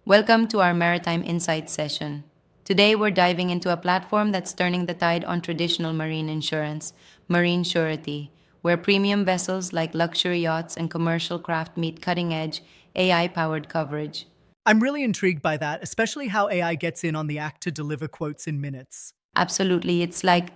Welcome to our Maritime Insights session. Today we're diving into a platform that's turning the tide on traditional marine insurance, Marine Surety, where premium vessels like luxury yachts and commercial craft meet cutting edge, AI powered coverage. I'm really intrigued by that, especially how AI gets in on the act to deliver quotes in minutes. Absolutely, it's like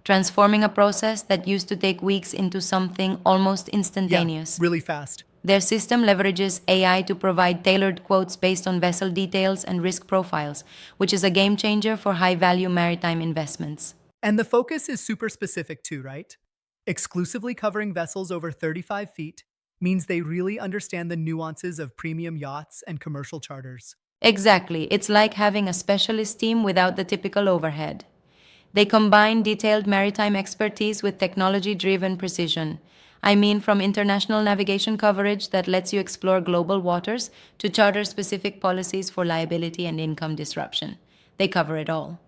transforming a process that used to take weeks into something almost Yeah, instantaneous. really fast. Their system leverages AI to provide tailored quotes based on vessel details and risk profiles, which is a game changer for high value maritime investments. And the focus is super specific too, right? Exclusively covering vessels over 35 feet means they really understand the nuances of premium yachts and commercial charters. Exactly, it's like having a specialist team without the typical overhead. They combine detailed maritime expertise with technology driven precision. I mean, from international navigation coverage that lets you explore global waters to charter specific policies for liability and income disruption. They cover it all.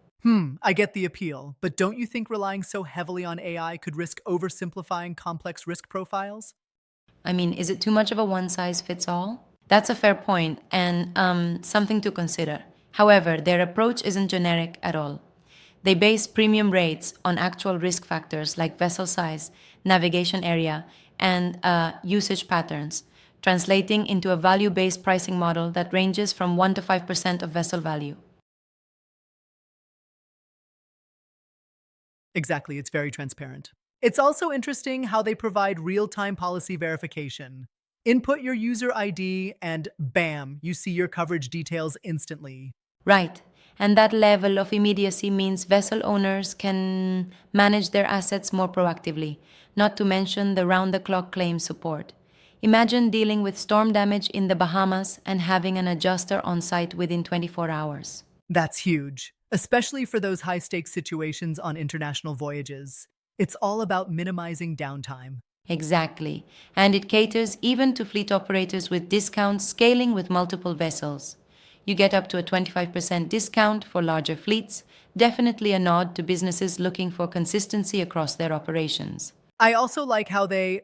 I get the appeal, but don't you think relying so heavily on AI could risk oversimplifying complex risk profiles? I mean, is it too much of a one size fits all? That's a fair point and something to consider. However, their approach isn't generic at all. They base premium rates on actual risk factors like vessel size, navigation area, and usage patterns, translating into a value based pricing model that ranges from 1 to 5% of vessel value. Exactly, it's very transparent. It's also interesting how they provide real time policy verification. Input your user ID, and bam, you see your coverage details instantly. Right. And that level of immediacy means vessel owners can manage their assets more proactively, not to mention the round the clock claim support. Imagine dealing with storm damage in the Bahamas and having an adjuster on site within 24 hours. That's huge, especially for those high stakes situations on international voyages. It's all about minimizing downtime. Exactly. And it caters even to fleet operators with discounts scaling with multiple vessels. You get up to a 25% discount for larger fleets, definitely a nod to businesses looking for consistency across their operations. I also like how they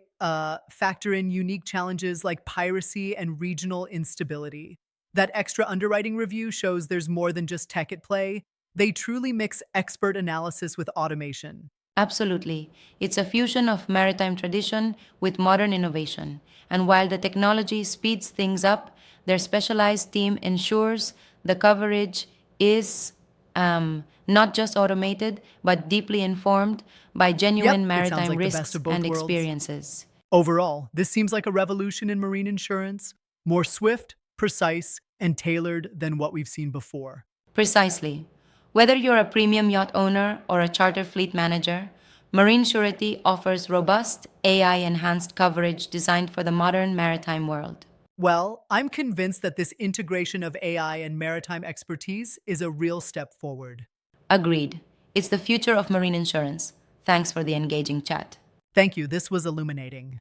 factor in unique challenges like piracy and regional instability. That extra underwriting review shows there's more than just tech at play. They truly mix expert analysis with automation. Absolutely. It's a fusion of maritime tradition with modern innovation. And while the technology speeds things up, their specialized team ensures the coverage is not just automated, but deeply informed by genuine Yep, it sounds maritime like the best risks of and both worlds. experiences. Overall, this seems like a revolution in marine insurance, more swift, precise, and tailored than what we've seen before. Precisely. Whether you're a premium yacht owner or a charter fleet manager, Marine Surety offers robust, AI enhanced coverage designed for the modern maritime world. Well, I'm convinced that this integration of AI and maritime expertise is a real step forward. Agreed. It's the future of marine insurance. Thanks for the engaging chat. Thank you, this was illuminating.